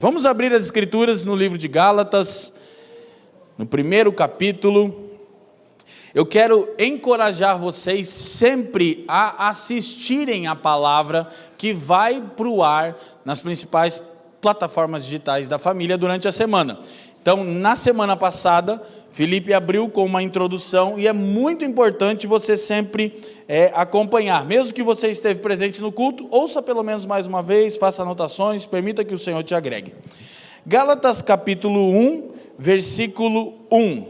Vamos abrir as Escrituras no livro de Gálatas, no primeiro capítulo. Eu quero encorajar vocês sempre a assistirem a palavra que vai para o ar nas principais plataformas digitais da família durante a semana. Então, na semana passada, Felipe abriu com uma introdução e é muito importante você sempre acompanhar. Mesmo que você esteve presente no culto, ouça pelo menos mais uma vez, faça anotações, permita que o Senhor te agregue. Gálatas capítulo 1, versículo 1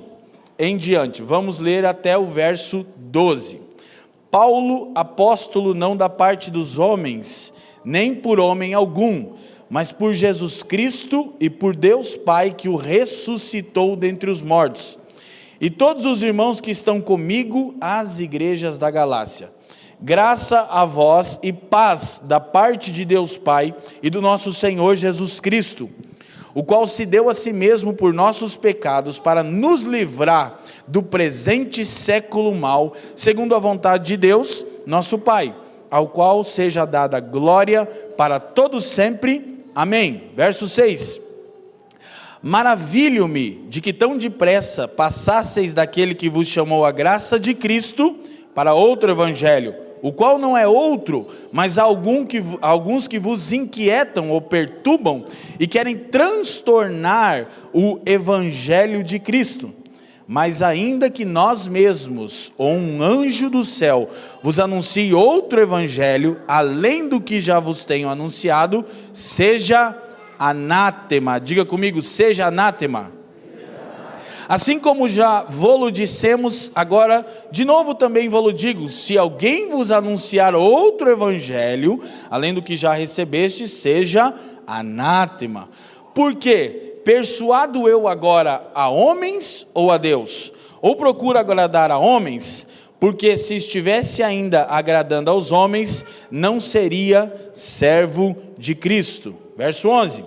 em diante. Vamos ler até o verso 12. Paulo, apóstolo não da parte dos homens, nem por homem algum, mas por Jesus Cristo e por Deus Pai que o ressuscitou dentre os mortos. E todos os irmãos que estão comigo às igrejas da Galácia. Graça a vós e paz da parte de Deus Pai e do nosso Senhor Jesus Cristo, o qual se deu a si mesmo por nossos pecados para nos livrar do presente século mau, segundo a vontade de Deus, nosso Pai, ao qual seja dada glória para todos sempre. Amém. Verso 6. Maravilho-me de que tão depressa passasseis daquele que vos chamou a graça de Cristo para outro evangelho, o qual não é outro, mas alguns que vos inquietam ou perturbam e querem transtornar o evangelho de Cristo. Mas ainda que nós mesmos, ou um anjo do céu, vos anuncie outro evangelho, além do que já vos tenho anunciado, seja anátema. Diga comigo, seja anátema. Assim como já vô-lo dissemos, agora de novo também vô-lo digo, se alguém vos anunciar outro evangelho, além do que já recebeste, seja anátema. Por quê? Persuado eu agora a homens ou a Deus? Ou procuro agradar a homens? Porque se estivesse ainda agradando aos homens, não seria servo de Cristo. Verso 11.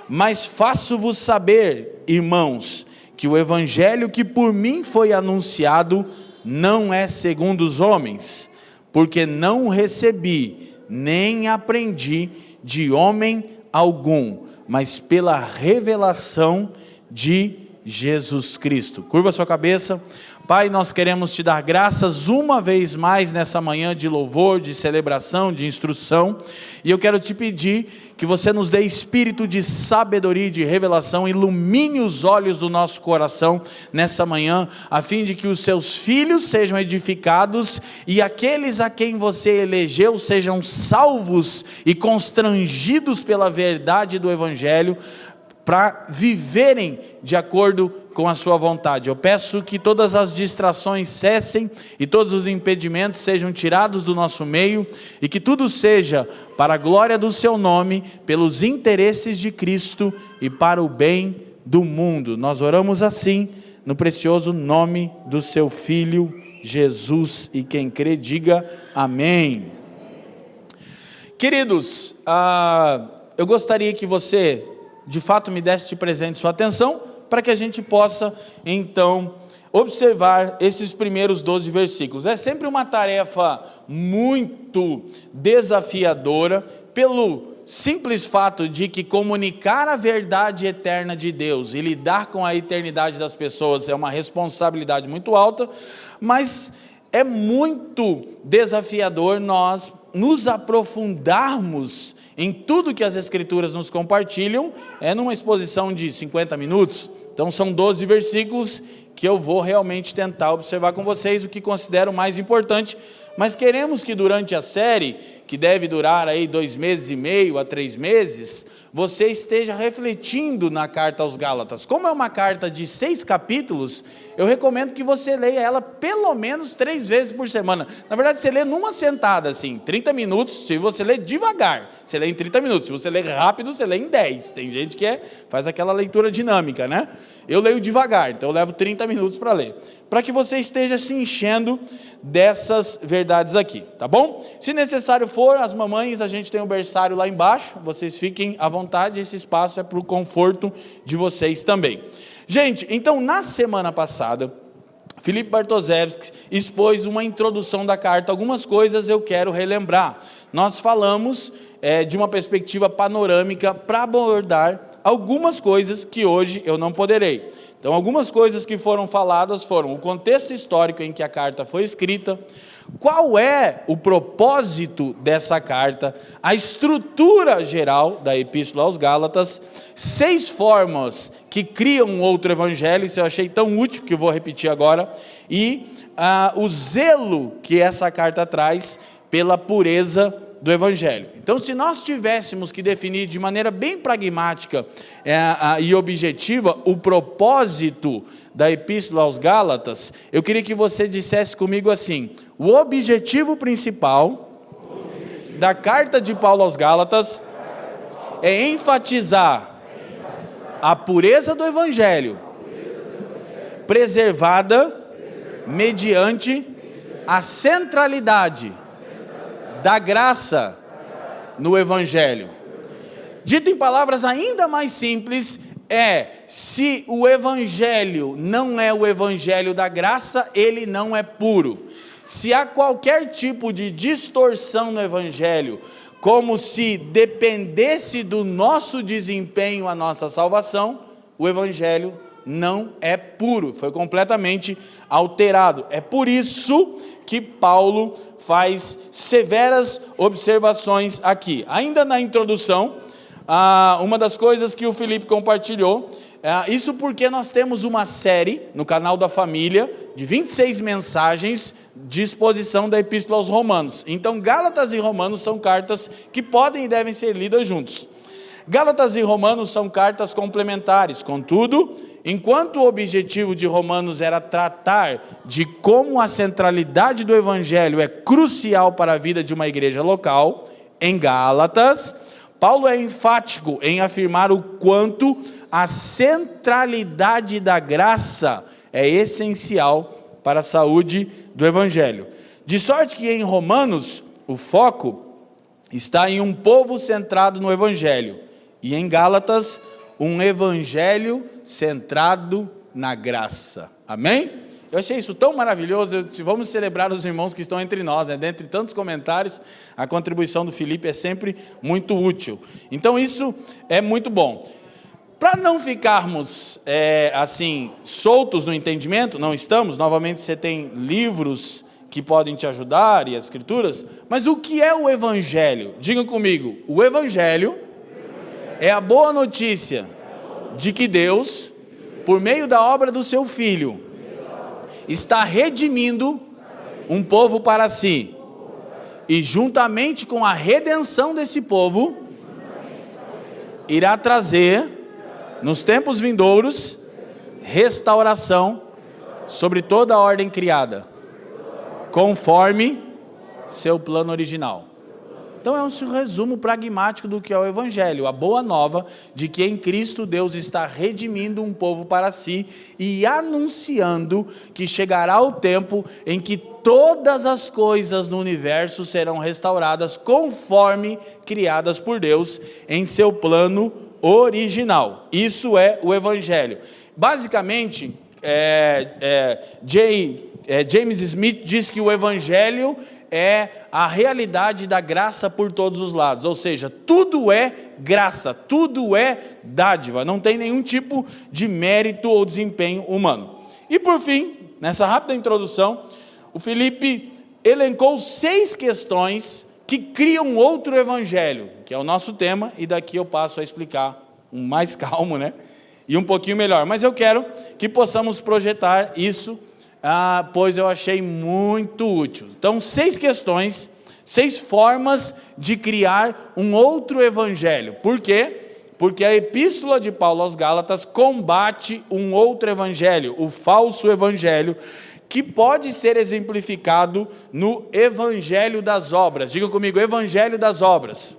Mas faço-vos saber, irmãos, que o evangelho que por mim foi anunciado não é segundo os homens, porque não recebi, nem aprendi de homem algum, mas pela revelação de Jesus Cristo. Curva sua cabeça. Pai, nós queremos te dar graças uma vez mais nessa manhã de louvor, de celebração, de instrução, e eu quero te pedir que você nos dê espírito de sabedoria e de revelação, ilumine os olhos do nosso coração nessa manhã, a fim de que os seus filhos sejam edificados e aqueles a quem você elegeu sejam salvos e constrangidos pela verdade do Evangelho, para viverem de acordo com a sua vontade. Eu peço que todas as distrações cessem e todos os impedimentos sejam tirados do nosso meio e que tudo seja para a glória do seu nome, pelos interesses de Cristo e para o bem do mundo. Nós oramos assim no precioso nome do seu Filho Jesus, e quem crê diga amém. Queridos, eu gostaria que você de fato me desse de presente sua atenção, para que a gente possa então observar esses primeiros 12 versículos. É sempre uma tarefa muito desafiadora, pelo simples fato de que comunicar a verdade eterna de Deus e lidar com a eternidade das pessoas é uma responsabilidade muito alta, mas é muito desafiador nós nos aprofundarmos em tudo que as Escrituras nos compartilham, numa exposição de 50 minutos, então são 12 versículos que eu vou realmente tentar observar com vocês o que considero mais importante, mas queremos que durante a série, que deve durar aí 2 meses e meio a 3 meses, você esteja refletindo na carta aos Gálatas. Como é uma carta de 6 capítulos, eu recomendo que você leia ela pelo menos 3 vezes por semana. Na verdade, você lê numa sentada, assim, 30 minutos, se você lê devagar, você lê em 30 minutos, se você lê rápido, você lê em 10. Tem gente que faz aquela leitura dinâmica, né? Eu leio devagar, então eu levo 30 minutos para ler, para que você esteja se enchendo dessas verdades aqui, tá bom? Se necessário for, as mamães, a gente tem um berçário lá embaixo, vocês fiquem à vontade, esse espaço é para o conforto de vocês também. Gente, então na semana passada, Felipe Bartoszewski expôs uma introdução da carta, algumas coisas eu quero relembrar. Nós falamos de uma perspectiva panorâmica para abordar algumas coisas que hoje eu não poderei. Então, algumas coisas que foram faladas foram o contexto histórico em que a carta foi escrita, qual é o propósito dessa carta, a estrutura geral da Epístola aos Gálatas, 6 formas que criam um outro evangelho, isso eu achei tão útil que eu vou repetir agora, e o zelo que essa carta traz pela pureza do evangelho. Então, se nós tivéssemos que definir de maneira bem pragmática e objetiva o propósito da Epístola aos Gálatas, eu queria que você dissesse comigo assim: o objetivo principal da carta de Paulo aos Gálatas é enfatizar a pureza do evangelho, preservada mediante a centralidade da graça no evangelho. Dito em palavras ainda mais simples, se o evangelho não é o evangelho da graça, ele não é puro. Se há qualquer tipo de distorção no evangelho, como se dependesse do nosso desempenho a nossa salvação, o evangelho não é puro, foi completamente alterado. É por isso que Paulo faz severas observações aqui. Ainda na introdução, uma das coisas que o Felipe compartilhou, isso porque nós temos uma série no canal da família, de 26 mensagens de exposição da Epístola aos Romanos. Então, Gálatas e Romanos são cartas que podem e devem ser lidas juntos. Gálatas e Romanos são cartas complementares, contudo, enquanto o objetivo de Romanos era tratar de como a centralidade do evangelho é crucial para a vida de uma igreja local, em Gálatas, Paulo é enfático em afirmar o quanto a centralidade da graça é essencial para a saúde do evangelho. De sorte que em Romanos, o foco está em um povo centrado no evangelho, e em Gálatas, um evangelho centrado na graça. Amém? Eu achei isso tão maravilhoso. Vamos celebrar os irmãos que estão entre nós, né? Dentre tantos comentários, a contribuição do Felipe é sempre muito útil. Então isso é muito bom. Para não ficarmos assim, soltos no entendimento, não estamos, novamente você tem livros que podem te ajudar e as escrituras, mas o que é o evangelho? Diga comigo, o evangelho é a boa notícia de que Deus, por meio da obra do seu Filho, está redimindo um povo para si, e juntamente com a redenção desse povo, irá trazer, nos tempos vindouros, restauração sobre toda a ordem criada, conforme seu plano original. Então é um resumo pragmático do que é o evangelho, a boa nova de que em Cristo Deus está redimindo um povo para si e anunciando que chegará o tempo em que todas as coisas no universo serão restauradas conforme criadas por Deus em seu plano original. Isso é o evangelho. Basicamente, James Smith diz que o evangelho é a realidade da graça por todos os lados, ou seja, tudo é graça, tudo é dádiva, não tem nenhum tipo de mérito ou desempenho humano. E por fim, nessa rápida introdução, o Felipe elencou 6 questões que criam outro evangelho, que é o nosso tema, e daqui eu passo a explicar mais calmo, né? E um pouquinho melhor, mas eu quero que possamos projetar isso, pois eu achei muito útil. Então, 6 questões, 6 formas de criar um outro evangelho. Por quê? Porque a epístola de Paulo aos Gálatas combate um outro evangelho, o falso evangelho, que pode ser exemplificado no evangelho das obras. Diga comigo, evangelho das obras.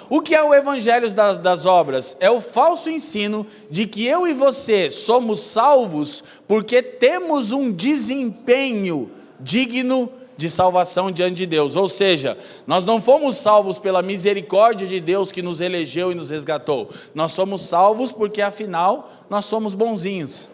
O que é o evangelho das obras? É o falso ensino de que eu e você somos salvos porque temos um desempenho digno de salvação diante de Deus. Ou seja, nós não fomos salvos pela misericórdia de Deus que nos elegeu e nos resgatou. Nós somos salvos porque afinal nós somos bonzinhos.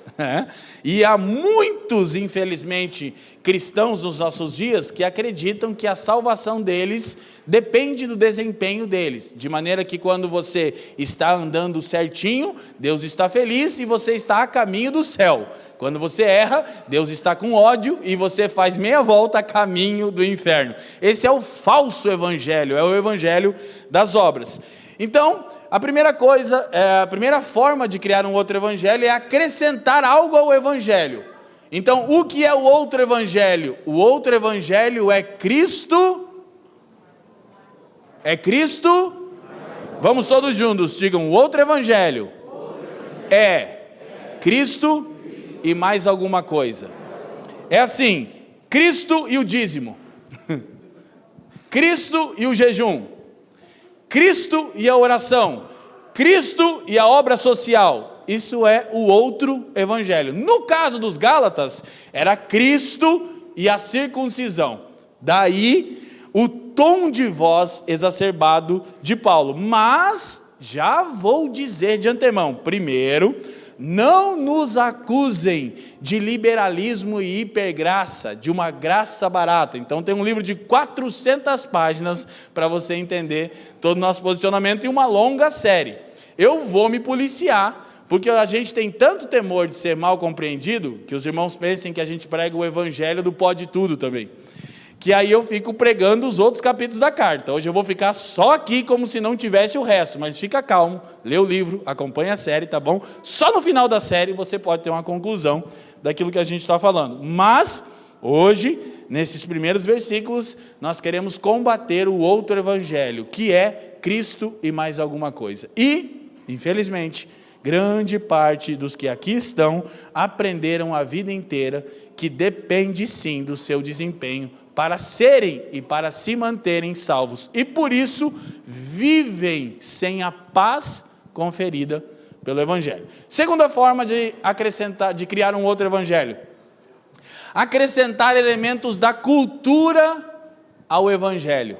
E há muito muitos, infelizmente, cristãos nos nossos dias que acreditam que a salvação deles depende do desempenho deles, de maneira que quando você está andando certinho, Deus está feliz e você está a caminho do céu. Quando você erra, Deus está com ódio e você faz meia volta a caminho do inferno. Esse é o falso evangelho, é o evangelho das obras. Então, a primeira coisa, a primeira forma de criar um outro evangelho é acrescentar algo ao evangelho. Então, o que é o outro evangelho? O outro evangelho é Cristo. É Cristo? Vamos todos juntos, digam, o outro evangelho é Cristo e mais alguma coisa. É assim, Cristo e o dízimo, Cristo e o jejum, Cristo e a oração, Cristo e a obra social. Isso é o outro evangelho. No caso dos Gálatas, era Cristo e a circuncisão. Daí o tom de voz exacerbado de Paulo. Mas já vou dizer de antemão, primeiro, não nos acusem de liberalismo e hipergraça, de uma graça barata. Então tem um livro de 400 páginas para você entender todo o nosso posicionamento e uma longa série. Eu vou me policiar, porque a gente tem tanto temor de ser mal compreendido, que os irmãos pensem que a gente prega o evangelho do pode tudo também. Que aí eu fico pregando os outros capítulos da carta. Hoje eu vou ficar só aqui como se não tivesse o resto, mas fica calmo, lê o livro, acompanha a série, tá bom? Só no final da série você pode ter uma conclusão daquilo que a gente está falando. Mas, hoje, nesses primeiros versículos, nós queremos combater o outro evangelho, que é Cristo e mais alguma coisa. E, infelizmente, grande parte dos que aqui estão aprenderam a vida inteira que depende sim do seu desempenho para serem e para se manterem salvos. E por isso vivem sem a paz conferida pelo evangelho. Segunda forma de acrescentar, de criar um outro evangelho: acrescentar elementos da cultura ao evangelho.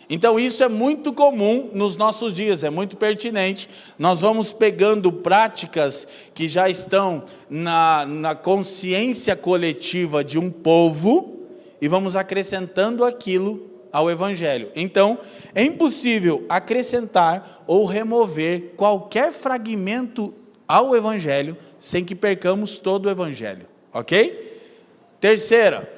Então isso é muito comum nos nossos dias, é muito pertinente. Nós vamos pegando práticas que já estão na consciência coletiva de um povo e vamos acrescentando aquilo ao evangelho. Então, é impossível acrescentar ou remover qualquer fragmento ao evangelho sem que percamos todo o evangelho, ok? Terceira,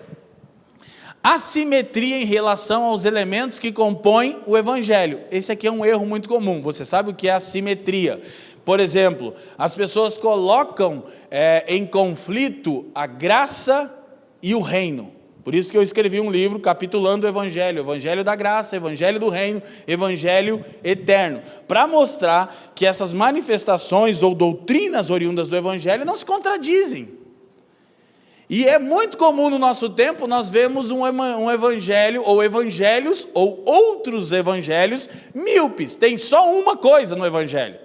assimetria em relação aos elementos que compõem o evangelho. Esse aqui é um erro muito comum. Você sabe o que é assimetria? Por exemplo, as pessoas colocam em conflito a graça e o reino. Por isso que eu escrevi um livro capitulando o evangelho, evangelho da graça, evangelho do reino, evangelho eterno, para mostrar que essas manifestações ou doutrinas oriundas do evangelho não se contradizem. E é muito comum no nosso tempo nós vemos um evangelho, ou evangelhos, ou outros evangelhos míopes. Tem só uma coisa no evangelho.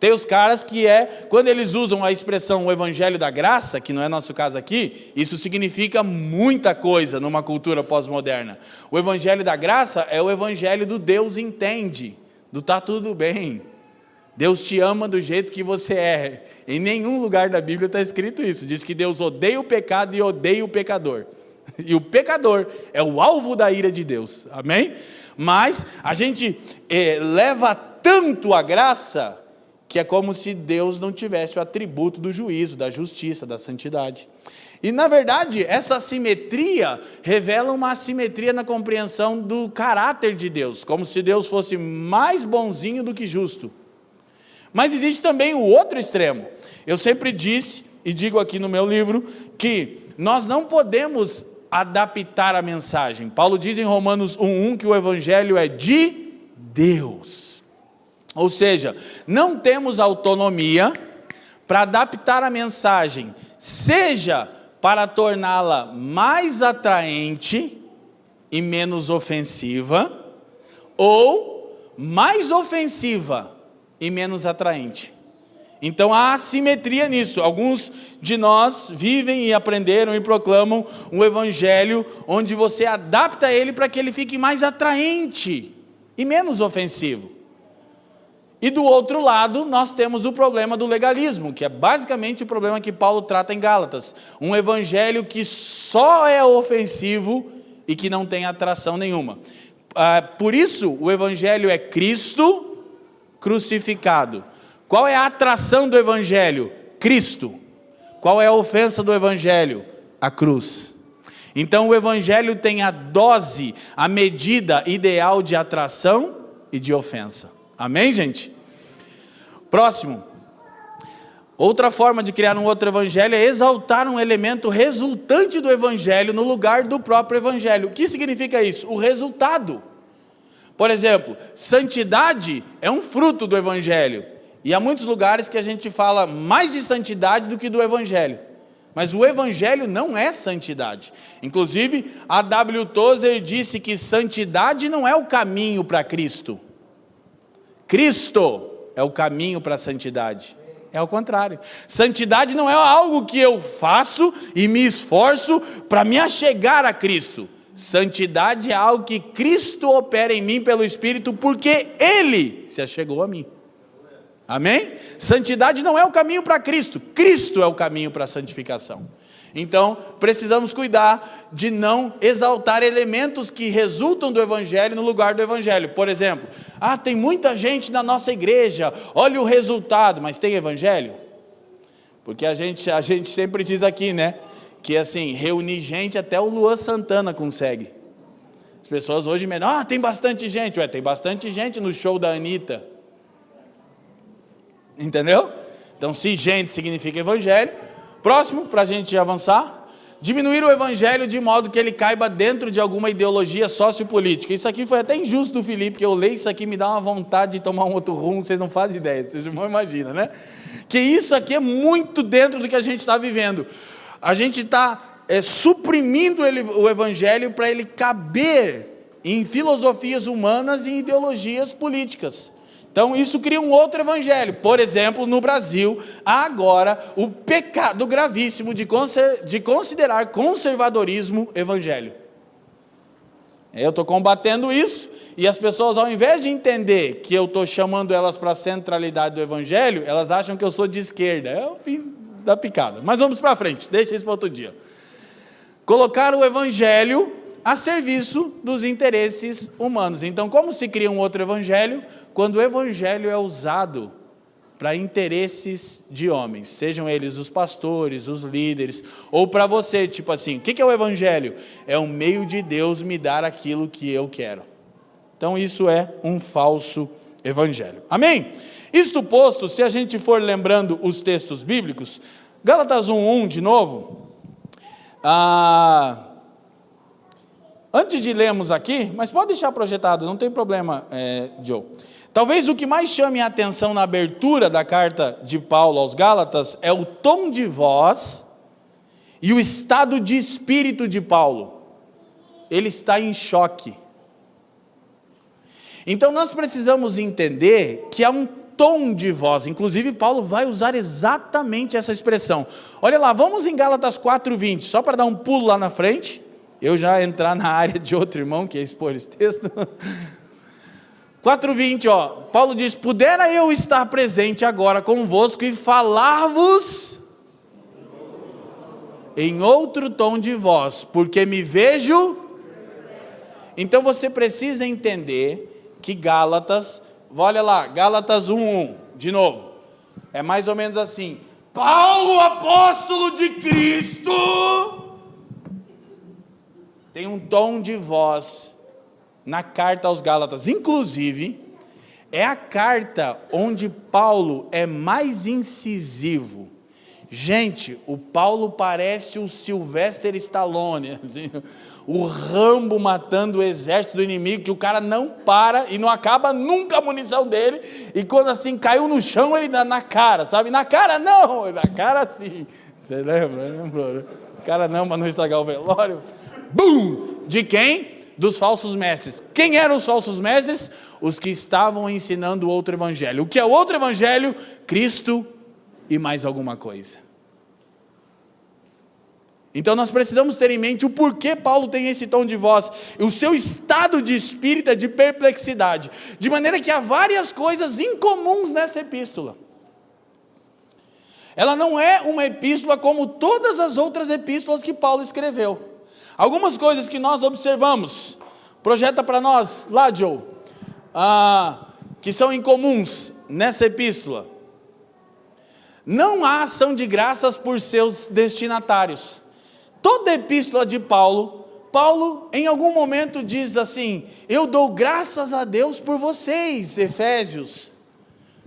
Tem os caras que quando eles usam a expressão o evangelho da graça, que não é nosso caso aqui, isso significa muita coisa numa cultura pós-moderna. O evangelho da graça é o evangelho do Deus entende, do tá tudo bem. Deus te ama do jeito que você é. Em nenhum lugar da Bíblia está escrito isso. Diz que Deus odeia o pecado e odeia o pecador. E o pecador é o alvo da ira de Deus. Amém? Mas a gente leva tanto a graça que é como se Deus não tivesse o atributo do juízo, da justiça, da santidade. E na verdade, essa assimetria revela uma assimetria na compreensão do caráter de Deus, como se Deus fosse mais bonzinho do que justo. Mas existe também o outro extremo. Eu sempre disse, e digo aqui no meu livro, que nós não podemos adaptar a mensagem. Paulo diz em Romanos 1:1 que o evangelho é de Deus. Ou seja, não temos autonomia para adaptar a mensagem, seja para torná-la mais atraente e menos ofensiva, ou mais ofensiva e menos atraente. Então há assimetria nisso. Alguns de nós vivem e aprenderam e proclamam um evangelho onde você adapta ele para que ele fique mais atraente e menos ofensivo. E do outro lado, nós temos o problema do legalismo, que é basicamente o problema que Paulo trata em Gálatas. Um evangelho que só é ofensivo e que não tem atração nenhuma. Por isso, o evangelho é Cristo crucificado. Qual é a atração do evangelho? Cristo. Qual é a ofensa do evangelho? A cruz. Então o evangelho tem a dose, a medida ideal de atração e de ofensa. Amém, gente? Próximo. Outra forma de criar um outro evangelho é exaltar um elemento resultante do evangelho no lugar do próprio evangelho. O que significa isso? O resultado. Por exemplo, santidade é um fruto do evangelho. E há muitos lugares que a gente fala mais de santidade do que do evangelho. Mas o evangelho não é santidade. Inclusive, a W. Tozer disse que santidade não é o caminho para Cristo. Cristo é o caminho para a santidade. É o contrário. Santidade não é algo que eu faço e me esforço para me achegar a Cristo. Santidade é algo que Cristo opera em mim pelo Espírito, porque Ele se achegou a mim. Amém? Santidade não é o caminho para Cristo. Cristo é o caminho para a santificação. Então, precisamos cuidar de não exaltar elementos que resultam do evangelho no lugar do evangelho. Por exemplo, tem muita gente na nossa igreja, olha o resultado, mas tem evangelho? Porque a gente sempre diz aqui, né, que assim, reunir gente até o Luan Santana consegue. As pessoas hoje me dizem, tem bastante gente. Tem bastante gente no show da Anitta. Entendeu? Então, se gente significa evangelho. Próximo, para a gente avançar. Diminuir o evangelho de modo que ele caiba dentro de alguma ideologia sociopolítica. Isso aqui foi até injusto do Felipe, que eu leio isso aqui, me dá uma vontade de tomar um outro rumo, vocês não fazem ideia, vocês não imaginam, né? Que isso aqui é muito dentro do que a gente está vivendo. A gente está suprimindo o evangelho para ele caber em filosofias humanas e em ideologias políticas. Então isso cria um outro evangelho. Por exemplo, no Brasil, há agora o pecado gravíssimo de considerar conservadorismo evangelho. Eu estou combatendo isso, e as pessoas, ao invés de entender que eu estou chamando elas para a centralidade do evangelho, elas acham que eu sou de esquerda. É o fim da picada. Mas vamos para frente, deixa isso para outro dia. Colocar o evangelho a serviço dos interesses humanos. Então, como se cria um outro evangelho? Quando o evangelho é usado para interesses de homens, sejam eles os pastores, os líderes, ou para você, tipo assim, o que é o evangelho? É um meio de Deus me dar aquilo que eu quero. Então, isso é um falso evangelho. Amém? Isto posto, se a gente for lembrando os textos bíblicos, Gálatas 1:1 de novo, antes de lermos aqui, mas pode deixar projetado, não tem problema, Joe. Talvez o que mais chame a atenção na abertura da carta de Paulo aos Gálatas é o tom de voz e o estado de espírito de Paulo. Ele está em choque. Então nós precisamos entender que há um tom de voz, inclusive Paulo vai usar exatamente essa expressão. Olha lá, vamos em Gálatas 4:20, só para dar um pulo lá na frente. Eu já entrar na área de outro irmão, que é expor esse texto. 4:20, Paulo diz, pudera eu estar presente agora convosco e falar-vos em outro tom de voz, porque me vejo. Então você precisa entender que Gálatas, olha lá, Gálatas 1:1, de novo, é mais ou menos assim, Paulo, apóstolo de Cristo, tem um tom de voz na carta aos Gálatas. Inclusive, é a carta onde Paulo é mais incisivo. Gente, o Paulo parece o Sylvester Stallone, assim, o Rambo matando o exército do inimigo, que o cara não para e não acaba nunca a munição dele, e quando assim caiu no chão, ele dá na cara, sabe? Na cara não, na cara sim. Você lembra? Lembrou, né? Cara não, para não estragar o velório. Bum! De quem? Dos falsos mestres. Quem eram os falsos mestres? Os que estavam ensinando outro evangelho. O que é o outro evangelho? Cristo e mais alguma coisa. Então nós precisamos ter em mente o porquê Paulo tem esse tom de voz, o seu estado de espírito é de perplexidade, de maneira que há várias coisas incomuns nessa epístola. Ela não é uma epístola como todas as outras epístolas que Paulo escreveu. Algumas coisas que nós observamos, projeta para nós, lá Joe, que são incomuns nessa epístola. Não há ação de graças por seus destinatários. Toda epístola de Paulo em algum momento diz assim: eu dou graças a Deus por vocês, Efésios,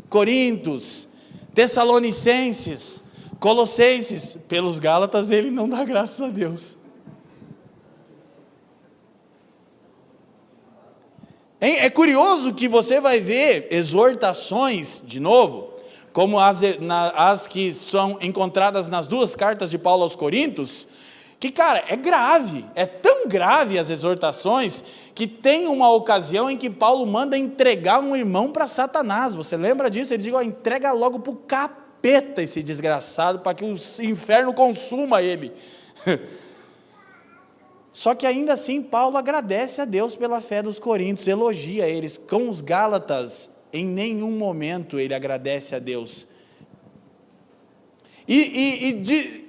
Coríntios, Tessalonicenses, Colossenses. Pelos Gálatas ele não dá graças a Deus. É curioso que você vai ver exortações, de novo, como as que são encontradas nas duas cartas de Paulo aos Coríntios, que, cara, é grave, é tão grave as exortações, que tem uma ocasião em que Paulo manda entregar um irmão para Satanás. Você lembra disso? Ele diz: entrega logo para o capeta esse desgraçado, para que o inferno consuma ele. Só que ainda assim Paulo agradece a Deus pela fé dos coríntios, elogia eles. Com os Gálatas, em nenhum momento ele agradece a Deus.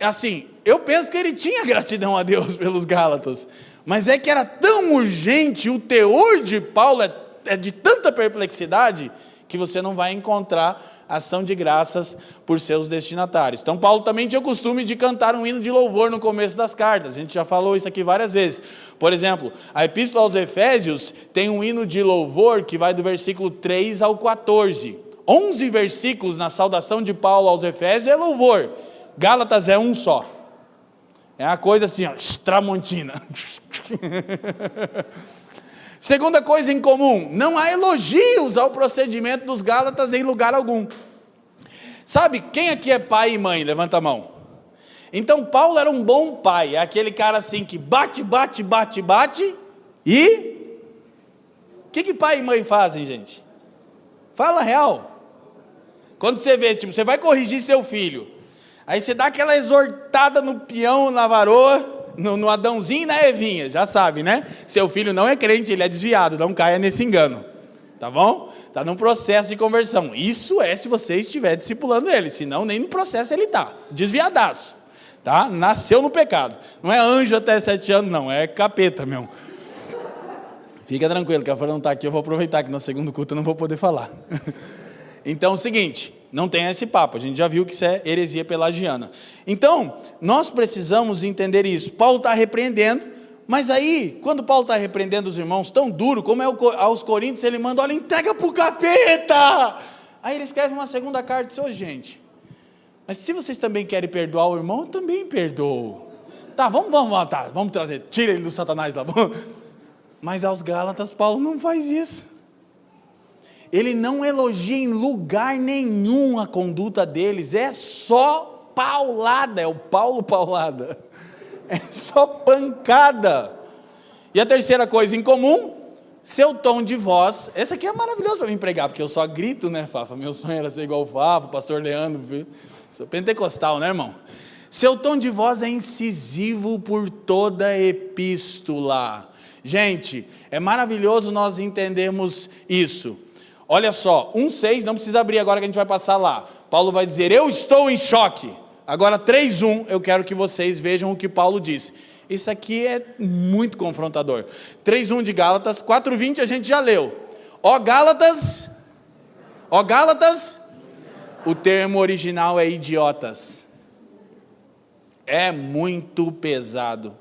Assim, eu penso que ele tinha gratidão a Deus pelos Gálatas, mas é que era tão urgente, o teor de Paulo é de tanta perplexidade, que você não vai encontrar ação de graças por seus destinatários. Então Paulo também tinha o costume de cantar um hino de louvor no começo das cartas. A gente já falou isso aqui várias vezes. Por exemplo, a epístola aos Efésios tem um hino de louvor que vai do versículo 3 ao 14. 11 versículos na saudação de Paulo aos Efésios é louvor. Gálatas é um só. É uma coisa assim, tramontina. Segunda coisa em comum: não há elogios ao procedimento dos Gálatas em lugar algum. Sabe, quem aqui é pai e mãe? Levanta a mão. Então Paulo era um bom pai, é aquele cara assim que bate e... O que pai e mãe fazem, gente? Fala real. Quando você vê, tipo, você vai corrigir seu filho, aí você dá aquela exortada no peão, na varoa, no Adãozinho e na Evinha, já sabe, né? Seu filho não é crente, ele é desviado, não caia nesse engano, tá bom? Está num processo de conversão. Isso é se você estiver discipulando ele, senão nem no processo ele está, desviadaço, tá? Nasceu no pecado, não é anjo até 7 anos não, é capeta mesmo. Fica tranquilo, que a Fran não está aqui, eu vou aproveitar que no segundo culto eu não vou poder falar. Então é o seguinte, não tem esse papo, a gente já viu que isso é heresia pelagiana. Então, nós precisamos entender isso. Paulo está repreendendo, mas aí, quando Paulo está repreendendo os irmãos tão duro, como é aos Coríntios, ele manda: olha, entrega para o capeta. Aí ele escreve uma segunda carta e diz: ô gente, mas se vocês também querem perdoar o irmão, eu também perdoo. Tá, vamos trazer, tira ele do Satanás lá. Mas aos Gálatas, Paulo não faz isso. Ele não elogia em lugar nenhum a conduta deles, é só paulada, é o Paulo paulada, é só pancada. E a terceira coisa em comum, seu tom de voz. Esse aqui é maravilhoso para mim pregar, porque eu só grito, né, Fafa? Meu sonho era ser igual o Fafa, o pastor Leandro, viu? Sou pentecostal, né, irmão? Seu tom de voz é incisivo por toda a epístola. Gente, é maravilhoso nós entendermos isso. Olha só, 1,6, não precisa abrir agora que a gente vai passar lá. Paulo vai dizer: eu estou em choque. Agora 3,1, eu quero que vocês vejam o que Paulo disse. Isso aqui é muito confrontador. 3,1 de Gálatas, 4,20 a gente já leu. Ó Gálatas, o termo original é idiotas. É muito pesado.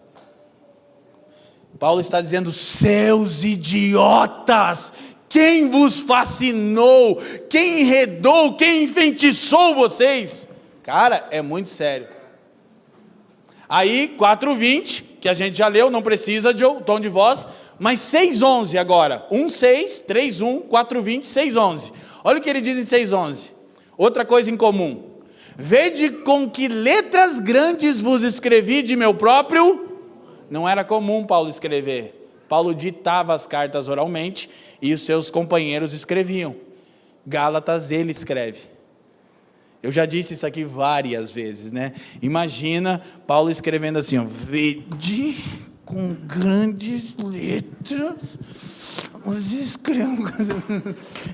Paulo está dizendo: seus idiotas, quem vos fascinou, quem enredou, quem enfeitiçou vocês? Cara, é muito sério. Aí 4,20, que a gente já leu, não precisa de tom de voz, mas 6,11 agora, 1,6, 3,1, 4,20, 6,11. Olha o que ele diz em 6,11, outra coisa em comum: vede com que letras grandes vos escrevi de meu próprio... Não era comum Paulo escrever, Paulo ditava as cartas oralmente, e os seus companheiros escreviam. Gálatas ele escreve. Eu já disse isso aqui várias vezes, né? Imagina Paulo escrevendo assim, ó, vede com grandes letras, os escrevo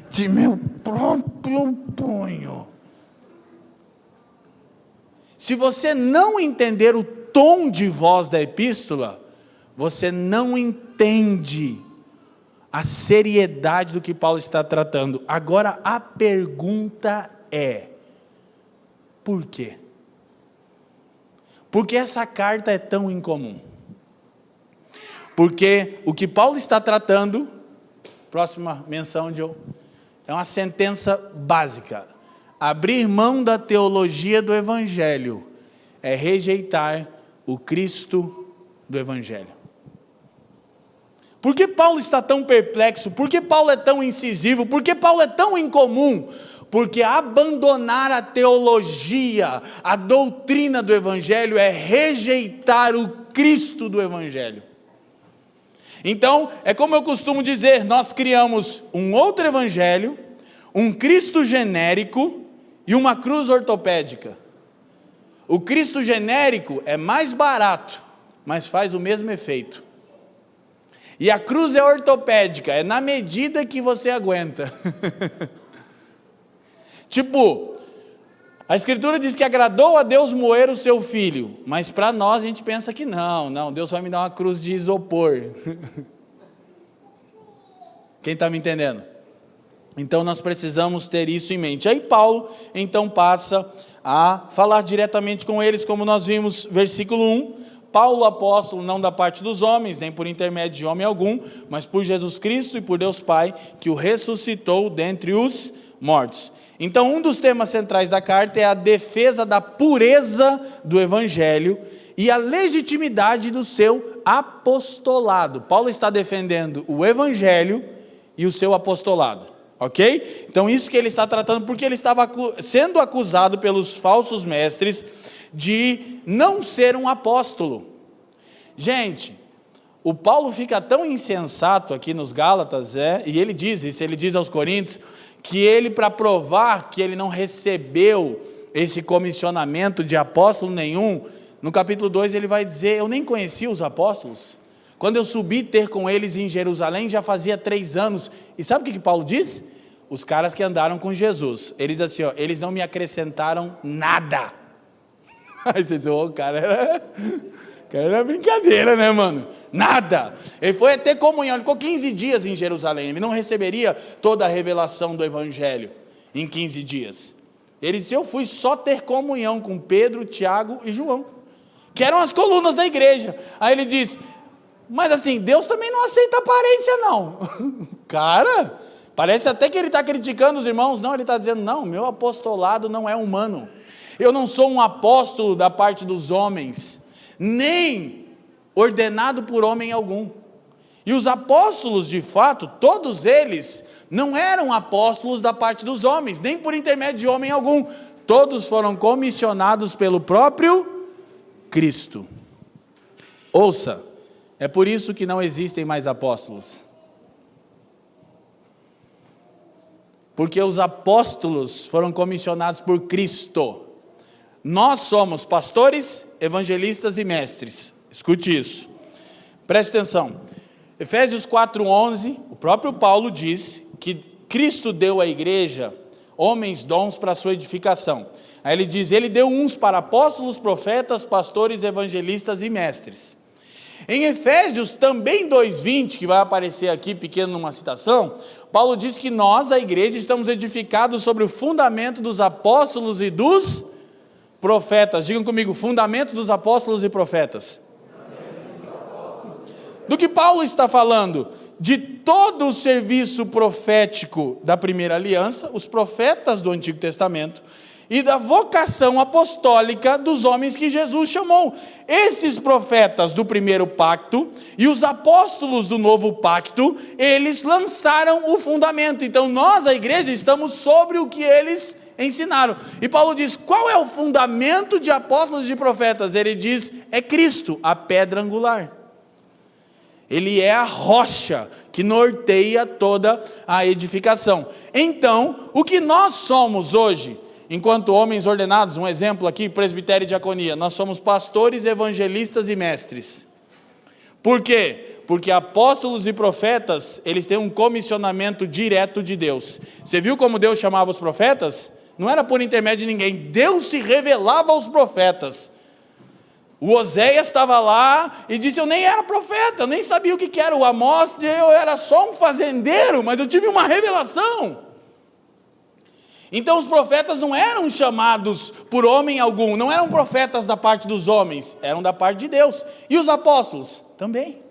de meu próprio punho. Se você não entender o tom de voz da epístola, você não entende a seriedade do que Paulo está tratando. Agora a pergunta é: por quê? Por que essa carta é tão incomum? Porque o que Paulo está tratando, próxima menção, Joe, é uma sentença básica. Abrir mão da teologia do Evangelho é rejeitar o Cristo do Evangelho. Por que Paulo está tão perplexo? Por que Paulo é tão incisivo? Por que Paulo é tão incomum? Porque abandonar a teologia, a doutrina do Evangelho é rejeitar o Cristo do Evangelho. Então, é como eu costumo dizer, nós criamos um outro Evangelho, um Cristo genérico e uma cruz ortopédica. O Cristo genérico é mais barato, mas faz o mesmo efeito. E a cruz é ortopédica, é na medida que você aguenta. Tipo, a Escritura diz que agradou a Deus moer o seu filho, mas para nós a gente pensa que não, Deus vai me dar uma cruz de isopor. Quem está me entendendo? Então nós precisamos ter isso em mente. Aí Paulo então passa a falar diretamente com eles, como nós vimos, versículo 1, Paulo apóstolo, não da parte dos homens, nem por intermédio de homem algum, mas por Jesus Cristo e por Deus Pai, que o ressuscitou dentre os mortos. Então um dos temas centrais da carta é a defesa da pureza do Evangelho e a legitimidade do seu apostolado. Paulo está defendendo o Evangelho e o seu apostolado, ok? Então isso que ele está tratando, porque ele estava sendo acusado pelos falsos mestres de não ser um apóstolo. Gente, o Paulo fica tão insensato aqui nos Gálatas, e ele diz isso, ele diz aos Coríntios, que ele, para provar que ele não recebeu esse comissionamento de apóstolo nenhum, no capítulo 2 ele vai dizer, eu nem conhecia os apóstolos, quando eu subi ter com eles em Jerusalém, já fazia 3 anos, e sabe o que Paulo diz? Os caras que andaram com Jesus, ele diz assim, eles não me acrescentaram nada. Aí você diz, cara era brincadeira, né, mano? Nada. Ele foi ter comunhão, ele ficou 15 dias em Jerusalém, ele não receberia toda a revelação do Evangelho em 15 dias. Ele disse, eu fui só ter comunhão com Pedro, Tiago e João, que eram as colunas da igreja. Aí ele diz, mas assim, Deus também não aceita aparência não. Cara, parece até que ele está criticando os irmãos. Não, ele está dizendo, não, meu apostolado não é humano. Eu não sou um apóstolo da parte dos homens, nem ordenado por homem algum. E os apóstolos, de fato, todos eles, não eram apóstolos da parte dos homens, nem por intermédio de homem algum. Todos foram comissionados pelo próprio Cristo. Ouça, é por isso que não existem mais apóstolos. Porque os apóstolos foram comissionados por Cristo. Nós somos pastores, evangelistas e mestres. Escute isso. Preste atenção. Efésios 4:11, o próprio Paulo diz que Cristo deu à igreja homens dons para a sua edificação. Aí ele diz, ele deu uns para apóstolos, profetas, pastores, evangelistas e mestres. Em Efésios também 2:20, que vai aparecer aqui pequeno numa citação, Paulo diz que nós, a igreja, estamos edificados sobre o fundamento dos apóstolos e dos profetas. Digam comigo, fundamento dos apóstolos e profetas. Do que Paulo está falando? De todo o serviço profético da primeira aliança, os profetas do Antigo Testamento, e da vocação apostólica dos homens que Jesus chamou. Esses profetas do primeiro pacto e os apóstolos do novo pacto, eles lançaram o fundamento. Então nós, a igreja, estamos sobre o que eles ensinaram. E Paulo diz, qual é o fundamento de apóstolos e de profetas? Ele diz, é Cristo, a pedra angular. Ele é a rocha que norteia toda a edificação. Então, o que nós somos hoje, enquanto homens ordenados, um exemplo aqui, presbitério e diaconia, nós somos pastores, evangelistas e mestres. Por quê? Porque apóstolos e profetas, eles têm um comissionamento direto de Deus. Você viu como Deus chamava os profetas? Não era por intermédio de ninguém, Deus se revelava aos profetas. O Oséias estava lá e disse: eu nem era profeta, eu nem sabia o que era. O Amós, eu era só um fazendeiro, mas eu tive uma revelação. Então os profetas não eram chamados por homem algum, não eram profetas da parte dos homens, eram da parte de Deus. E os apóstolos? Também.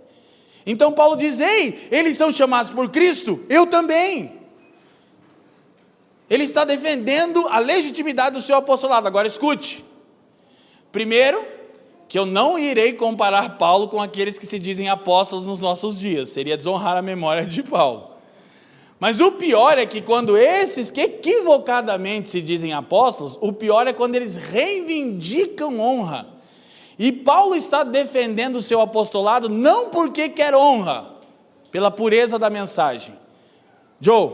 Então Paulo diz: ei, eles são chamados por Cristo, eu também. Ele está defendendo a legitimidade do seu apostolado. Agora escute. Primeiro, que eu não irei comparar Paulo com aqueles que se dizem apóstolos nos nossos dias. Seria desonrar a memória de Paulo. Mas o pior é que quando esses que equivocadamente se dizem apóstolos, o pior é quando eles reivindicam honra. E Paulo está defendendo o seu apostolado não porque quer honra, pela pureza da mensagem. Joe,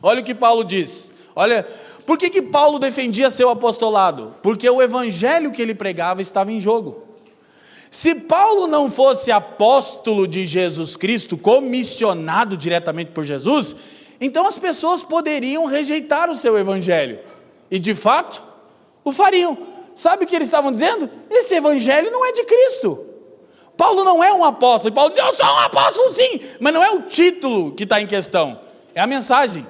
olha o que Paulo diz. Olha, por que Paulo defendia seu apostolado? Porque o evangelho que ele pregava estava em jogo. Se Paulo não fosse apóstolo de Jesus Cristo, comissionado diretamente por Jesus, então as pessoas poderiam rejeitar o seu evangelho. E de fato, o fariam. Sabe o que eles estavam dizendo? Esse evangelho não é de Cristo. Paulo não é um apóstolo. E Paulo diz: eu sou um apóstolo sim. Mas não é o título que está em questão. É a mensagem.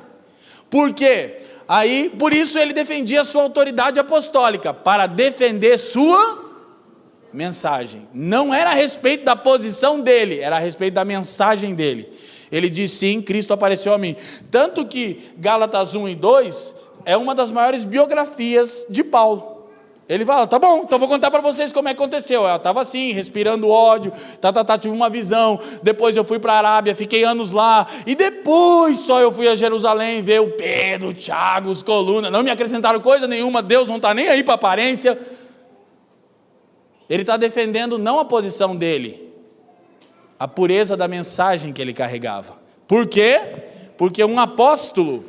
Por quê? Aí, por isso ele defendia a sua autoridade apostólica, para defender sua mensagem. Não era a respeito da posição dele, era a respeito da mensagem dele. Ele diz: sim, Cristo apareceu a mim. Tanto que Gálatas 1 e 2 é uma das maiores biografias de Paulo. Ele fala: tá bom, então vou contar para vocês como é que aconteceu. Eu estava assim, respirando ódio, tive uma visão, depois eu fui para a Arábia, fiquei anos lá, e depois só eu fui a Jerusalém ver o Pedro, o Tiago, os colunas, não me acrescentaram coisa nenhuma, Deus não está nem aí para a aparência. Ele está defendendo não a posição dele, a pureza da mensagem que ele carregava. Por quê? Porque um apóstolo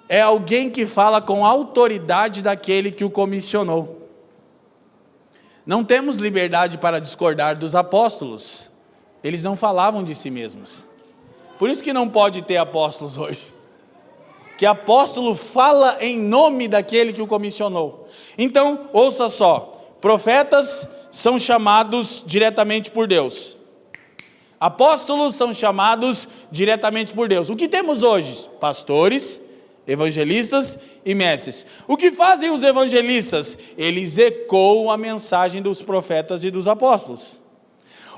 é alguém que fala com a autoridade daquele que o comissionou. Não temos liberdade para discordar dos apóstolos. Eles não falavam de si mesmos. Por isso que não pode ter apóstolos hoje. Que apóstolo fala em nome daquele que o comissionou. Então, ouça só. Profetas são chamados diretamente por Deus. Apóstolos são chamados diretamente por Deus. O que temos hoje? Pastores, evangelistas e mestres. O que fazem os evangelistas? Eles ecoam a mensagem dos profetas e dos apóstolos.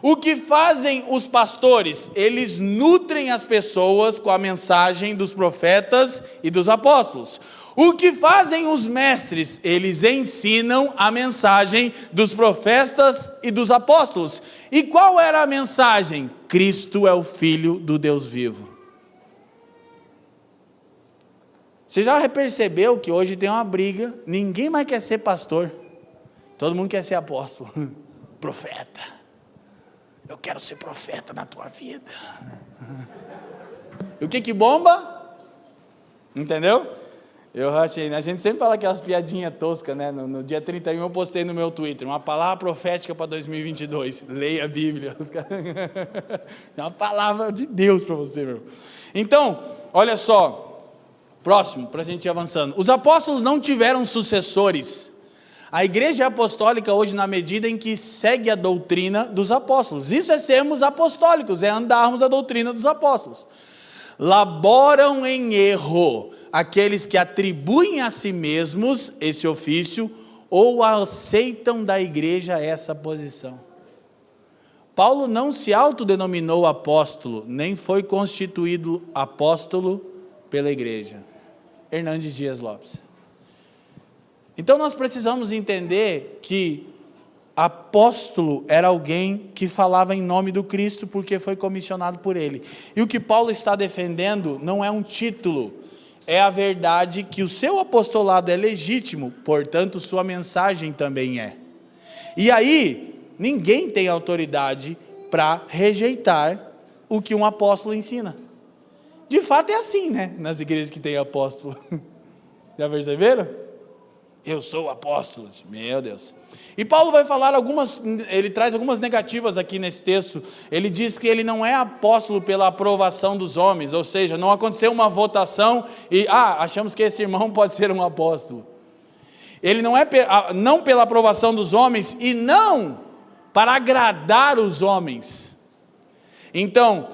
O que fazem os pastores? Eles nutrem as pessoas com a mensagem dos profetas e dos apóstolos. O que fazem os mestres? Eles ensinam a mensagem dos profetas e dos apóstolos. E qual era a mensagem? Cristo é o Filho do Deus vivo. Você já percebeu que hoje tem uma briga, ninguém mais quer ser pastor, todo mundo quer ser apóstolo, profeta. Eu quero ser profeta na tua vida. E o que bomba? Entendeu? Eu achei, a gente sempre fala aquelas piadinhas toscas, né? No dia 31 eu postei no meu Twitter, uma palavra profética para 2022, leia a Bíblia. É uma palavra de Deus para você, meu. Então, olha só. Próximo, para a gente ir avançando. Os apóstolos não tiveram sucessores. A igreja apostólica hoje, na medida em que segue a doutrina dos apóstolos. Isso é sermos apostólicos, é andarmos a doutrina dos apóstolos. Laboram em erro aqueles que atribuem a si mesmos esse ofício ou aceitam da igreja essa posição. Paulo não se autodenominou apóstolo, nem foi constituído apóstolo pela igreja. Hernandes Dias Lopes. Então nós precisamos entender que apóstolo era alguém que falava em nome do Cristo porque foi comissionado por ele. E o que Paulo está defendendo não é um título, é a verdade que o seu apostolado é legítimo, portanto sua mensagem também é. E aí, ninguém tem autoridade para rejeitar o que um apóstolo ensina. De fato é assim, né? Nas igrejas que tem apóstolo. Já perceberam? Eu sou o apóstolo. Meu Deus. E Paulo vai falar ele traz algumas negativas aqui nesse texto. Ele diz que ele não é apóstolo pela aprovação dos homens, ou seja, não aconteceu uma votação e, achamos que esse irmão pode ser um apóstolo. Ele não é não pela aprovação dos homens e não para agradar os homens. Então,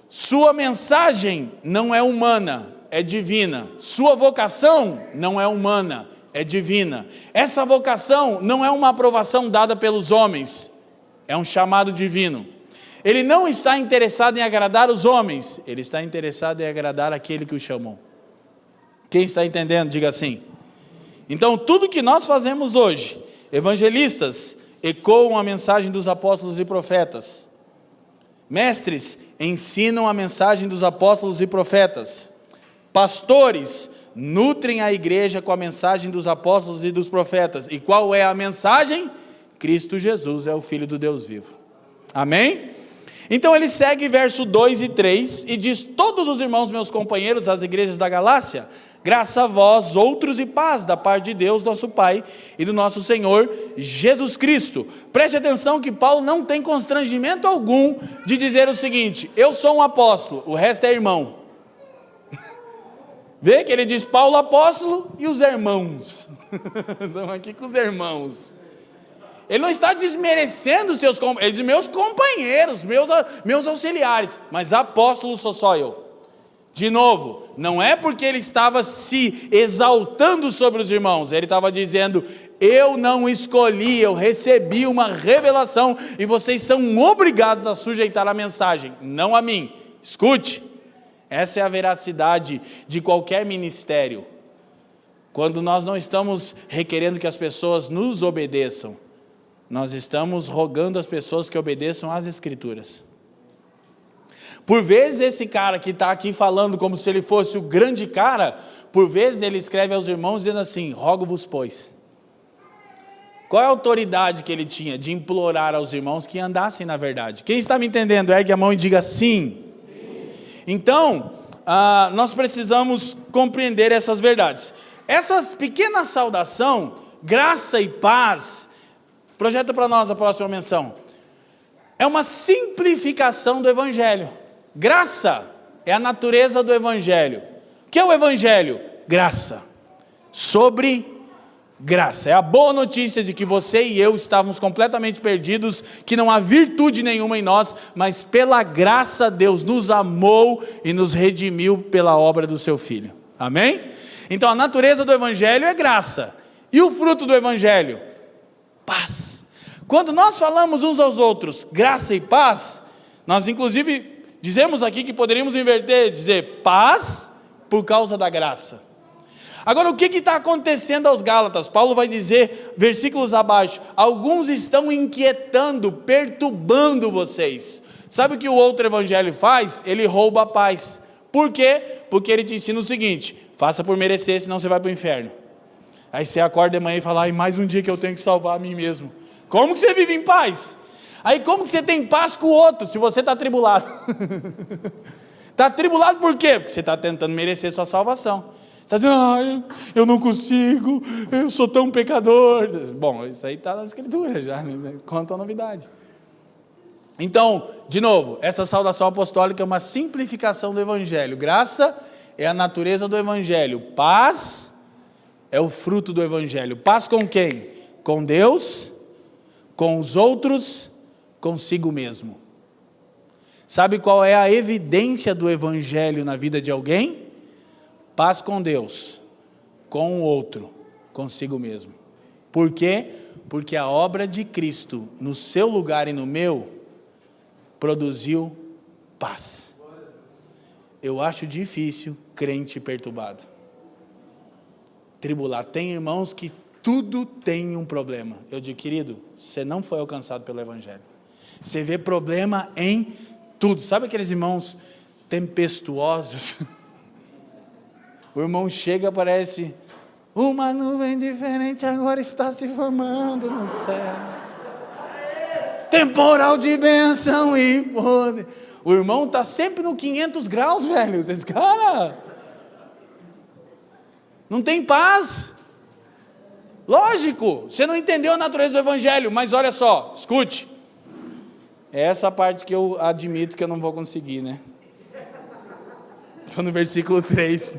sua mensagem não é humana, é divina. Sua vocação não é humana, é divina. Essa vocação não é uma aprovação dada pelos homens, é um chamado divino. Ele não está interessado em agradar os homens, ele está interessado em agradar aquele que o chamou. Quem está entendendo, diga assim. Então, tudo que nós fazemos hoje, evangelistas ecoam a mensagem dos apóstolos e profetas. Mestres ensinam a mensagem dos apóstolos e profetas. Pastores nutrem a igreja com a mensagem dos apóstolos e dos profetas. E qual é a mensagem? Cristo Jesus é o Filho do Deus vivo. Amém? Então ele segue verso 2 e 3 e diz: todos os irmãos, meus companheiros, das igrejas da Galácia, graça a vós outros e paz da parte de Deus, nosso Pai, e do nosso Senhor Jesus Cristo. Preste atenção que Paulo não tem constrangimento algum de dizer o seguinte: eu sou um apóstolo, o resto é irmão. Vê que ele diz Paulo apóstolo e os irmãos. Estamos aqui com os irmãos. Ele não está desmerecendo seus companheiros, ele diz meus companheiros, meus auxiliares, mas apóstolo sou só eu. De novo, não é porque ele estava se exaltando sobre os irmãos, ele estava dizendo: eu não escolhi, eu recebi uma revelação e vocês são obrigados a sujeitar a mensagem, não a mim. Escute, essa é a veracidade de qualquer ministério. Quando nós não estamos requerendo que as pessoas nos obedeçam, nós estamos rogando às pessoas que obedeçam às Escrituras. Por vezes esse cara que está aqui falando como se ele fosse o grande cara, por vezes ele escreve aos irmãos dizendo assim: rogo-vos pois. Qual é a autoridade que ele tinha de implorar aos irmãos que andassem na verdade? Quem está me entendendo, ergue a mão e diga sim. Então, nós precisamos compreender essas verdades. Essas pequenas saudação, graça e paz, projeta para nós a próxima menção. É uma simplificação do Evangelho. Graça é a natureza do Evangelho. O que é o Evangelho? Graça. Sobre graça. É a boa notícia de que você e eu estávamos completamente perdidos, que não há virtude nenhuma em nós, mas pela graça Deus nos amou e nos redimiu pela obra do seu Filho. Amém? Então a natureza do Evangelho é graça. E o fruto do Evangelho? Paz. Quando nós falamos uns aos outros graça e paz, nós inclusive dizemos aqui que poderíamos inverter, dizer paz por causa da graça. Agora o que está acontecendo aos Gálatas? Paulo vai dizer, versículos abaixo: alguns estão inquietando, perturbando vocês. Sabe o que o outro evangelho faz? Ele rouba a paz. Por quê? Porque ele te ensina o seguinte: faça por merecer, senão você vai para o inferno. Aí você acorda de manhã e fala: ai, mais um dia que eu tenho que salvar a mim mesmo. Como que você vive em paz? Aí como que você tem paz com o outro, se você está atribulado? Está atribulado por quê? Porque você está tentando merecer sua salvação. Você está dizendo: eu não consigo, eu sou tão pecador. Bom, isso aí está na Escritura já, né? Conta a novidade. Então, de novo, essa saudação apostólica é uma simplificação do Evangelho. Graça é a natureza do Evangelho. Paz é o fruto do Evangelho. Paz com quem? Com Deus, com os outros, consigo mesmo. Sabe qual é a evidência do Evangelho na vida de alguém? Paz com Deus, com o outro, consigo mesmo. Por quê? Porque a obra de Cristo, no seu lugar e no meu, produziu paz. Eu acho difícil crente perturbado, tribulado. Tem irmãos que tudo tem um problema. Eu digo: querido, você não foi alcançado pelo Evangelho. Você vê problema em tudo. Sabe aqueles irmãos tempestuosos? O irmão chega, parece uma nuvem diferente agora está se formando no céu. Temporal de bênção e poder. O irmão está sempre no 500 graus, velho. Vocês, cara, Não tem paz. Lógico, você não entendeu a natureza do Evangelho, mas olha só, escute. É essa parte que eu admito que eu não vou conseguir, né? Estou no versículo 3.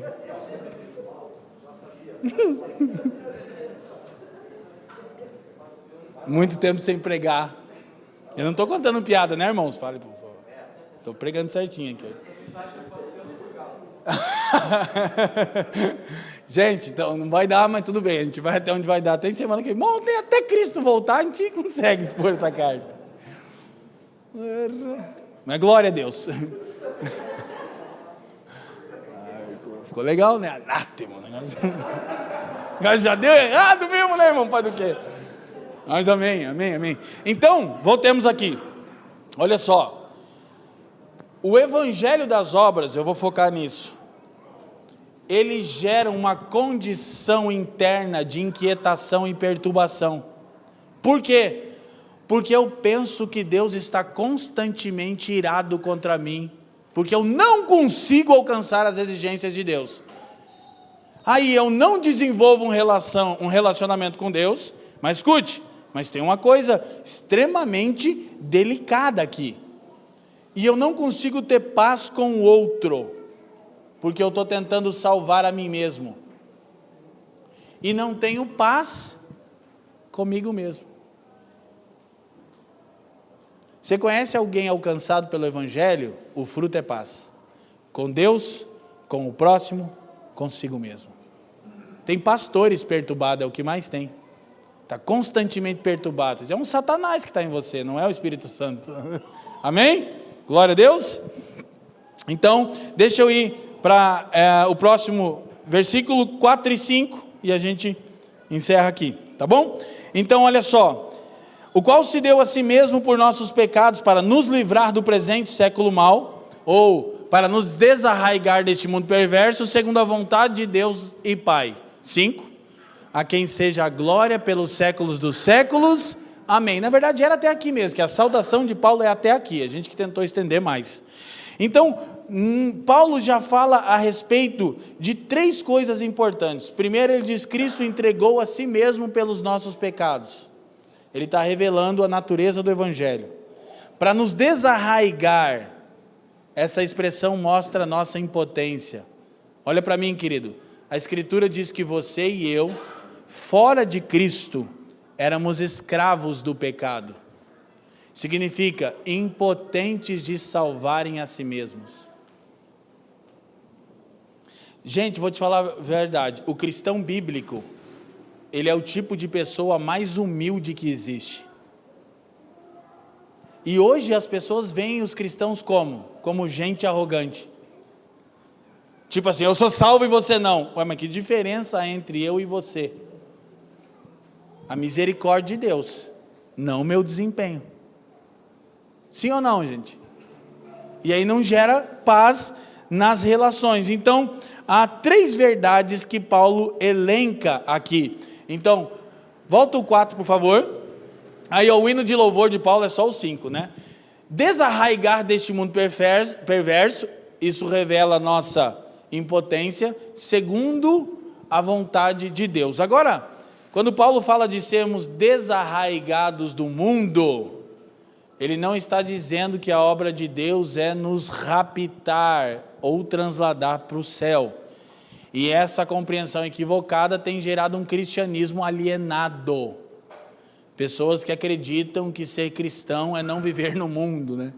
Muito tempo sem pregar. Eu não estou contando piada, né, irmãos? Fale, por favor. Estou pregando certinho aqui. Gente, então não vai dar, mas tudo bem. A gente vai até onde vai dar. Tem semana que vem. Tem até Cristo voltar, a gente consegue expor essa carta. Mas glória a Deus. Ficou legal, né? Anátema, mas já deu errado mesmo, né, irmão? Faz do quê? Mas amém. Então, voltemos aqui. Olha só. O evangelho das obras, eu vou focar nisso. Ele gera uma condição interna de inquietação e perturbação. Por quê? Porque eu penso que Deus está constantemente irado contra mim, porque eu não consigo alcançar as exigências de Deus. Aí eu não desenvolvo um relacionamento com Deus, mas escute, mas tem uma coisa extremamente delicada aqui. E eu não consigo ter paz com o outro, porque eu estou tentando salvar a mim mesmo. E não tenho paz comigo mesmo. Você conhece alguém alcançado pelo Evangelho? O fruto é paz. Com Deus, com o próximo, consigo mesmo. Tem pastores perturbados, é o que mais tem. Está constantemente perturbado. É um Satanás que está em você, não é o Espírito Santo. Amém? Glória a Deus. Então, deixa eu ir para o próximo versículo 4 e 5 e a gente encerra aqui, tá bom? Então, olha só. O qual se deu a si mesmo por nossos pecados para nos livrar do presente século mau, ou para nos desarraigar deste mundo perverso, segundo a vontade de Deus e Pai. 5. A quem seja a glória pelos séculos dos séculos. Amém. Na verdade era até aqui mesmo, que a saudação de Paulo é até aqui, a gente que tentou estender mais. Então, Paulo já fala a respeito de 3 coisas importantes. Primeiro ele diz, Cristo entregou a si mesmo pelos nossos pecados. Ele está revelando a natureza do Evangelho. Para nos desarraigar, essa expressão mostra a nossa impotência. Olha para mim, querido. A Escritura diz que você e eu, fora de Cristo, éramos escravos do pecado. Significa impotentes de salvarem a si mesmos. Gente, vou te falar a verdade. O cristão bíblico, ele é o tipo de pessoa mais humilde que existe. E hoje as pessoas veem os cristãos como? Como gente arrogante. Tipo assim, eu sou salvo e você não. Ué, mas que diferença há entre eu e você? A misericórdia de Deus, não o meu desempenho. Sim ou não, gente? E aí não gera paz nas relações. Então, há 3 verdades que Paulo elenca aqui. Então, volta o 4, por favor. Aí o hino de louvor de Paulo é só o 5, né? Desarraigar deste mundo perverso, isso revela a nossa impotência, segundo a vontade de Deus. Agora, quando Paulo fala de sermos desarraigados do mundo, ele não está dizendo que a obra de Deus é nos raptar ou transladar para o céu. E essa compreensão equivocada tem gerado um cristianismo alienado. Pessoas que acreditam que ser cristão é não viver no mundo, né?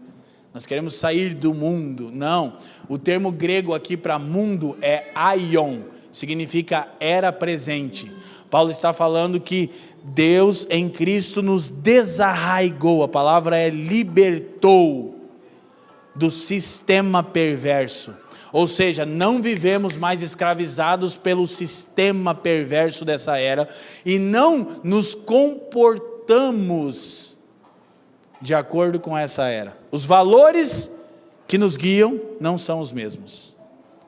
Nós queremos sair do mundo. Não, o termo grego aqui para mundo é aion, significa era presente. Paulo está falando que Deus em Cristo nos desarraigou, a palavra é libertou do sistema perverso. Ou seja, não vivemos mais escravizados pelo sistema perverso dessa era e não nos comportamos de acordo com essa era. Os valores que nos guiam não são os mesmos,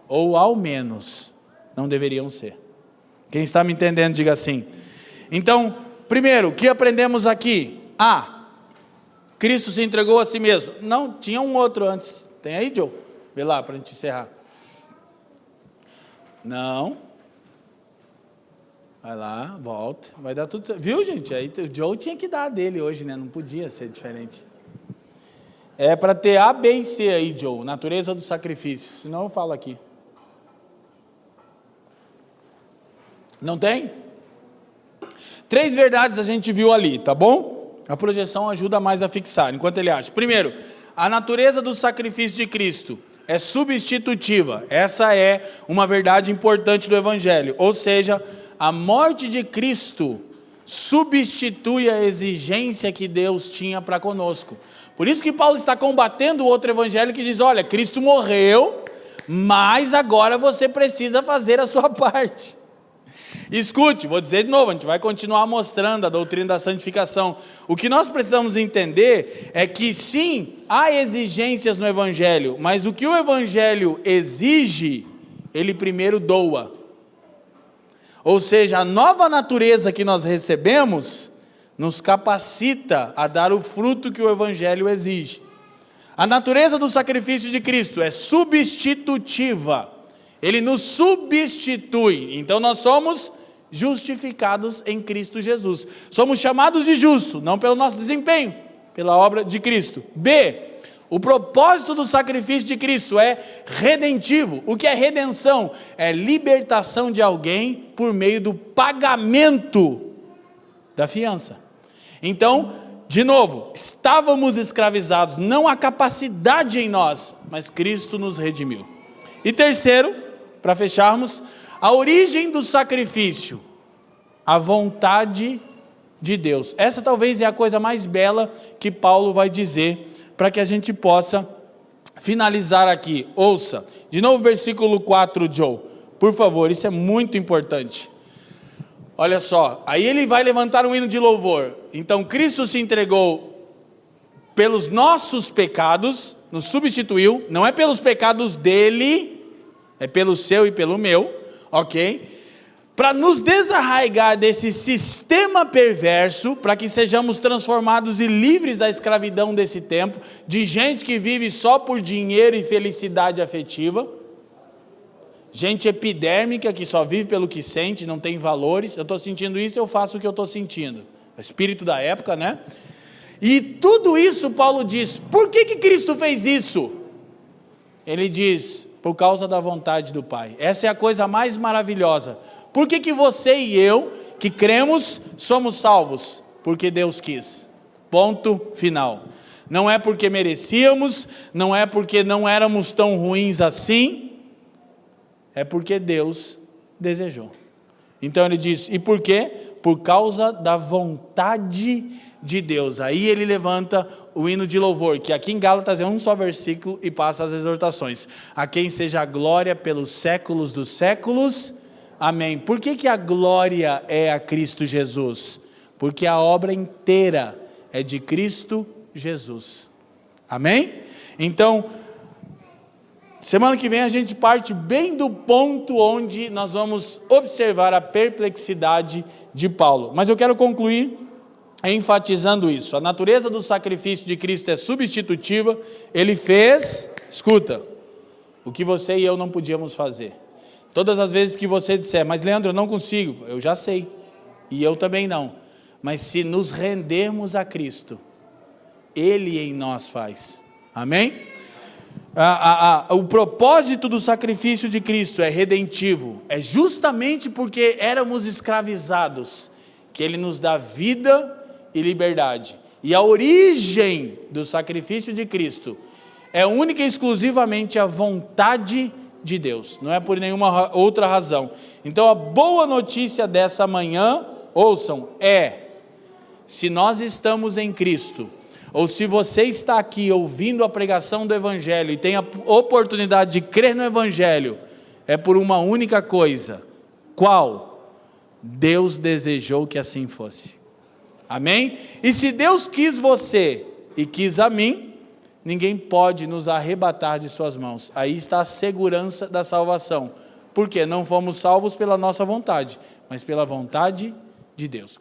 ou ao menos não deveriam ser. Quem está me entendendo, diga assim. Então, primeiro, o que aprendemos aqui? Cristo se entregou a si mesmo. Não, tinha um outro antes. Tem aí, Joe? Vê lá para a gente encerrar. Não. Vai lá, volta, vai dar tudo certo. Viu, gente? Aí o Joe tinha que dar a dele hoje, né? Não podia ser diferente. É para ter A, B e C aí, Joe, natureza do sacrifício. Senão eu falo aqui. Não tem? 3 verdades a gente viu ali, tá bom? A projeção ajuda mais a fixar, enquanto ele acha. Primeiro, a natureza do sacrifício de Cristo é substitutiva. Essa é uma verdade importante do Evangelho. Ou seja, a morte de Cristo substitui a exigência que Deus tinha para conosco. Por isso que Paulo está combatendo o outro evangelho que diz, olha, Cristo morreu, mas agora você precisa fazer a sua parte. Escute, vou dizer de novo, a gente vai continuar mostrando a doutrina da santificação. O que nós precisamos entender é que sim, há exigências no evangelho, mas o que o evangelho exige, ele primeiro doa. Ou seja, a nova natureza que nós recebemos nos capacita a dar o fruto que o evangelho exige. A natureza do sacrifício de Cristo é substitutiva. Ele nos substitui. Então nós somos justificados em Cristo Jesus. Somos chamados de justo, não pelo nosso desempenho, pela obra de Cristo. B, o propósito do sacrifício de Cristo é redentivo. O que é redenção? É libertação de alguém por meio do pagamento da fiança. Então, de novo, estávamos escravizados, não há capacidade em nós, mas Cristo nos redimiu. E terceiro, para fecharmos, a origem do sacrifício, a vontade de Deus. Essa talvez é a coisa mais bela que Paulo vai dizer, para que a gente possa finalizar aqui. Ouça, de novo versículo 4, Joe, por favor, isso é muito importante. Olha só, aí ele vai levantar um hino de louvor. Então Cristo se entregou pelos nossos pecados, nos substituiu, não é pelos pecados dele, é pelo seu e pelo meu, ok? Para nos desarraigar desse sistema perverso, para que sejamos transformados e livres da escravidão desse tempo, de gente que vive só por dinheiro e felicidade afetiva, gente epidérmica que só vive pelo que sente, não tem valores. Eu estou sentindo isso, eu faço o que eu estou sentindo. O espírito da época, né? E tudo isso, Paulo diz, por que Cristo fez isso? Ele diz, por causa da vontade do Pai. Essa é a coisa mais maravilhosa. Por que você e eu, que cremos, somos salvos? Porque Deus quis. Ponto final. Não é porque merecíamos, não é porque não éramos tão ruins assim, é porque Deus desejou. Então ele diz, e por quê? Por causa da vontade de Deus. Aí ele levanta o hino de louvor, que aqui em Gálatas é um só versículo e passa as exortações. A quem seja a glória pelos séculos dos séculos. Amém. Por que a glória é a Cristo Jesus? Porque a obra inteira é de Cristo Jesus. Amém? Então, semana que vem a gente parte bem do ponto onde nós vamos observar a perplexidade de Paulo. Mas eu quero concluir enfatizando isso. A natureza do sacrifício de Cristo é substitutiva. Ele fez, escuta, o que você e eu não podíamos fazer. Todas as vezes que você disser, mas Leandro, eu não consigo, eu já sei, e eu também não. Mas se nos rendermos a Cristo, Ele em nós faz. Amém? O propósito do sacrifício de Cristo é redentivo, é justamente porque éramos escravizados, que Ele nos dá vida e liberdade. E a origem do sacrifício de Cristo é única e exclusivamente a vontade de Deus, não é por nenhuma outra razão. Então a boa notícia dessa manhã, ouçam, se nós estamos em Cristo, ou se você está aqui ouvindo a pregação do Evangelho e tem a oportunidade de crer no Evangelho, é por uma única coisa. Qual? Deus desejou que assim fosse. Amém? E se Deus quis você e quis a mim, ninguém pode nos arrebatar de suas mãos. Aí está a segurança da salvação. Porque não fomos salvos pela nossa vontade, mas pela vontade de Deus.